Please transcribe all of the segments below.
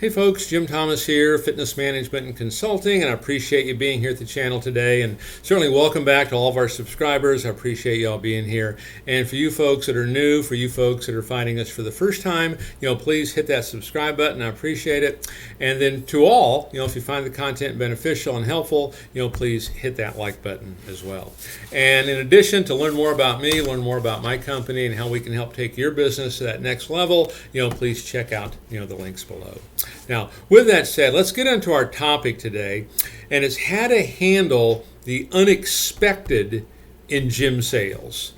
Hey folks, Jim Thomas here, Fitness Management and Consulting, and I appreciate you being here at the channel today, and certainly welcome back to all of our subscribers. I appreciate you all being here. And for you folks that are new, for you folks that are finding us for the first time, please hit that subscribe button. I appreciate it. And then to all, if you find the content beneficial and helpful, please hit that like button as well. And in addition, to learn more about me, learn more about my company and how we can help take your business to that next level, please check out the links below. Now, with that said, let's get into our topic today, and it's how to handle the unexpected in gym sales.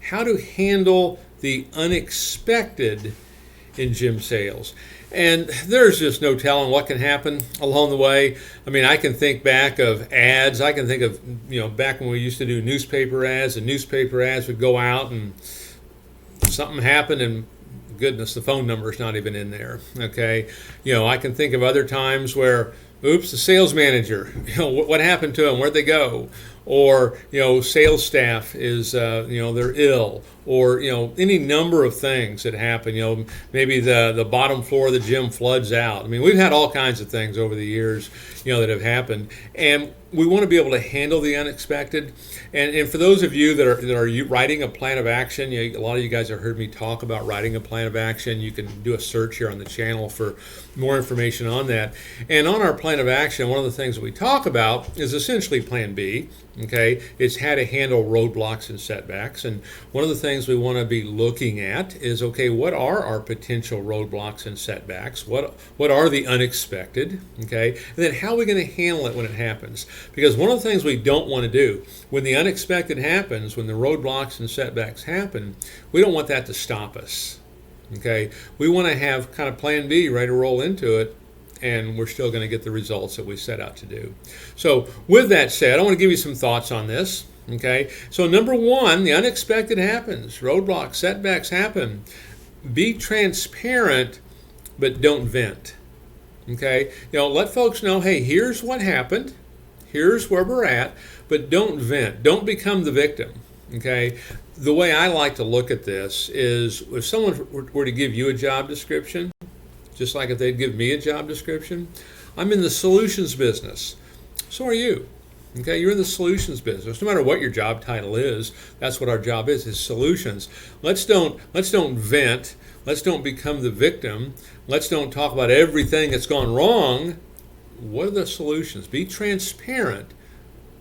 How to handle the unexpected in gym sales. And there's just no telling what can happen along the way. I mean, I can think back of ads. I can think of, back when we used to do newspaper ads, and newspaper ads would go out and something happened and goodness, the phone number is not even in there. Okay, I can think of other times where, oops, the sales manager, what happened to them? Where'd they go? Or sales staff is they're ill, or any number of things that happen. Maybe the bottom floor of the gym floods out. I mean, we've had all kinds of things over the years that have happened, and we want to be able to handle the unexpected. And for those of you that are writing a plan of action, a lot of you guys have heard me talk about writing a plan of action. You can do a search here on the channel for more information on that. And on our plan of action, one of the things that we talk about is essentially Plan B. Okay, it's how to handle roadblocks and setbacks. And one of the things we want to be looking at is, okay, what are our potential roadblocks and setbacks? What are the unexpected? Okay, and then how are we going to handle it when it happens? Because one of the things we don't want to do when the unexpected happens, when the roadblocks and setbacks happen, we don't want that to stop us. Okay, we want to have kind of Plan B ready to roll into it, and we're still going to get the results that we set out to do. So with that said, I want to give you some thoughts on this. Okay, so number one, the unexpected happens. Roadblocks, setbacks happen. Be transparent, but don't vent. Okay, let folks know, hey, here's what happened. Here's where we're at, but don't vent. Don't become the victim. Okay, the way I like to look at this is, if someone were to give you a job description, just like if they'd give me a job description, I'm in the solutions business. So are you. Okay, you're in the solutions business. No matter what your job title is, that's what our job is solutions. Let's don't vent. Let's don't become the victim. Let's don't talk about everything that's gone wrong. What are the solutions? Be transparent,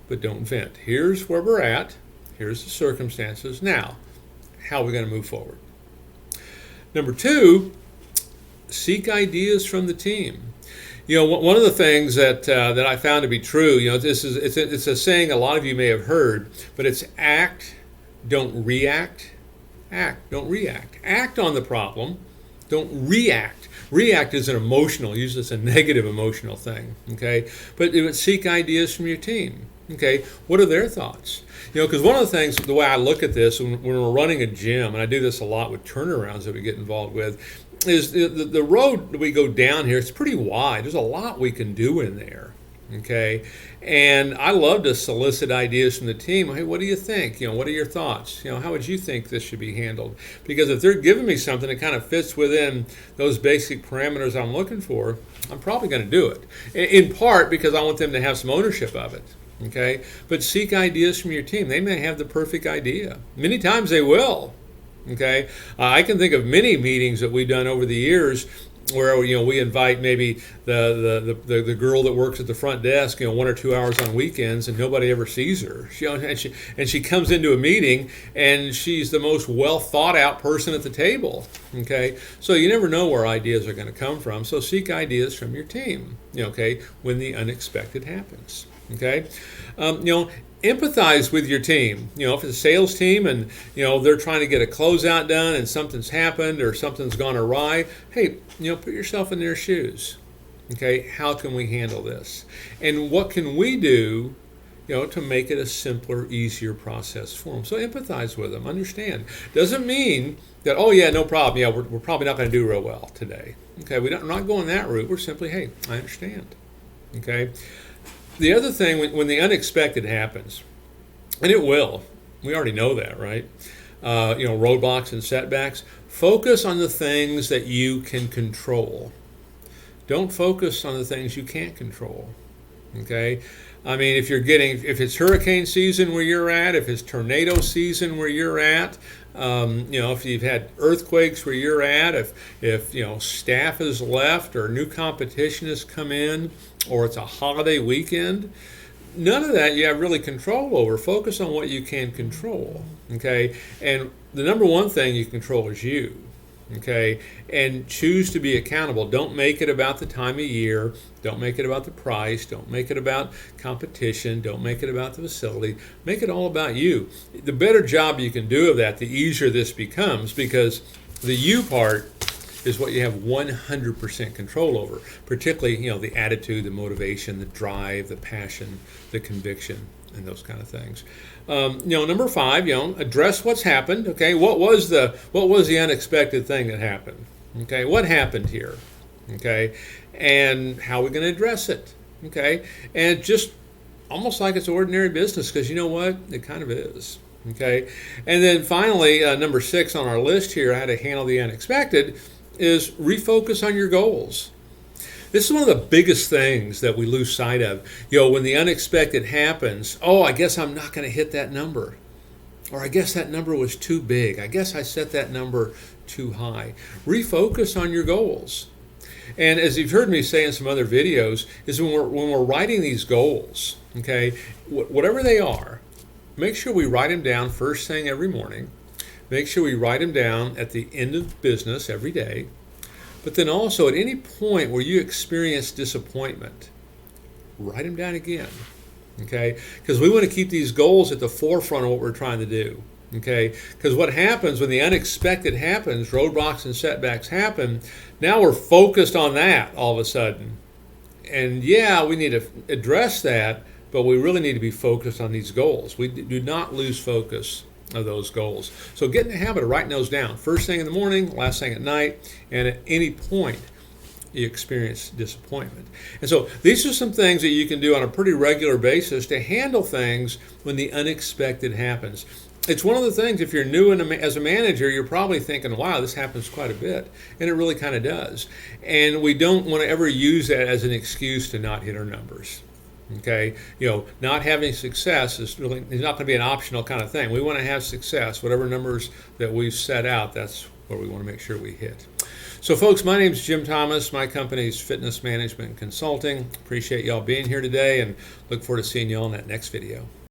but don't vent. Here's where we're at. Here's the circumstances. Now, how are we going to move forward? Number two, seek ideas from the team. One of the things that I found to be true, it's a saying a lot of you may have heard, but it's act, don't react. Act, don't react. Act on the problem, don't react. React is an emotional, usually it's a negative emotional thing, okay? But seek ideas from your team. Okay, what are their thoughts? Because one of the things, the way I look at this when we're running a gym, and I do this a lot with turnarounds that we get involved with, is the road that we go down here, it's pretty wide. There's a lot we can do in there, okay? And I love to solicit ideas from the team. Hey, what do you think? What are your thoughts? How would you think this should be handled? Because if they're giving me something that kind of fits within those basic parameters I'm looking for, I'm probably going to do it. In part because I want them to have some ownership of it. Okay, but seek ideas from your team. They may have the perfect idea. Many times they will. Okay, I can think of many meetings that we've done over the years where we invite maybe the girl that works at the front desk 1 or 2 hours on weekends, and nobody ever sees her. She comes into a meeting and she's the most well thought out person at the table. Okay, so you never know where ideas are going to come from. So seek ideas from your team. Okay, when the unexpected happens. Okay, empathize with your team. If it's a sales team and they're trying to get a closeout done and something's happened or something's gone awry, hey, put yourself in their shoes. Okay, how can we handle this? And what can we do, to make it a simpler, easier process for them? So empathize with them, understand. Doesn't mean that, oh yeah, no problem. Yeah, we're probably not going to do real well today. Okay, we're not going that route. We're simply, hey, I understand. Okay. The other thing, when the unexpected happens, and it will, we already know that, right? Roadblocks and setbacks, focus on the things that you can control. Don't focus on the things you can't control. Okay? I mean, if it's hurricane season where you're at, if it's tornado season where you're at, if you've had earthquakes where you're at, if staff has left or new competition has come in, or it's a holiday weekend, none of that you have really control over. Focus on what you can control. Okay? And the number one thing you control is you. Okay, and choose to be accountable. Don't make it about the time of year. Don't make it about the price. Don't make it about competition. Don't make it about the facility. Make it all about you. The better job you can do of that, the easier this becomes, because the you part is what you have 100% control over, particularly the attitude, the motivation, the drive, the passion, the conviction, and those kind of things. Number 5, address what's happened. Okay, what was the unexpected thing that happened? Okay, what happened here? Okay, and how are we going to address it? Okay, and just almost like it's ordinary business, because you know what, it kind of is. Okay, and then finally, number 6 on our list here, how to handle the unexpected, is refocus on your goals. This is one of the biggest things that we lose sight of. When the unexpected happens, I guess I'm not going to hit that number. Or I guess that number was too big. I guess I set that number too high. Refocus on your goals. And as you've heard me say in some other videos, is when we're writing these goals, okay, whatever they are, make sure we write them down first thing every morning. Make sure we write them down at the end of business every day. But then also at any point where you experience disappointment, write them down again. Okay? Because we want to keep these goals at the forefront of what we're trying to do. Okay? Because what happens when the unexpected happens, roadblocks and setbacks happen, now we're focused on that all of a sudden. And yeah, we need to address that, but we really need to be focused on these goals. We do not lose focus of those goals. So get in the habit of writing those down. First thing in the morning, last thing at night, and at any point you experience disappointment. And so these are some things that you can do on a pretty regular basis to handle things when the unexpected happens. It's one of the things, if you're new as a manager, you're probably thinking, wow, this happens quite a bit. And it really kind of does. And we don't want to ever use that as an excuse to not hit our numbers. Okay, not having success is not going to be an optional kind of thing. We want to have success. Whatever numbers that we've set out, that's where we want to make sure we hit. So folks, my name is Jim Thomas. My company is Fitness Management Consulting. Appreciate y'all being here today and look forward to seeing y'all in that next video.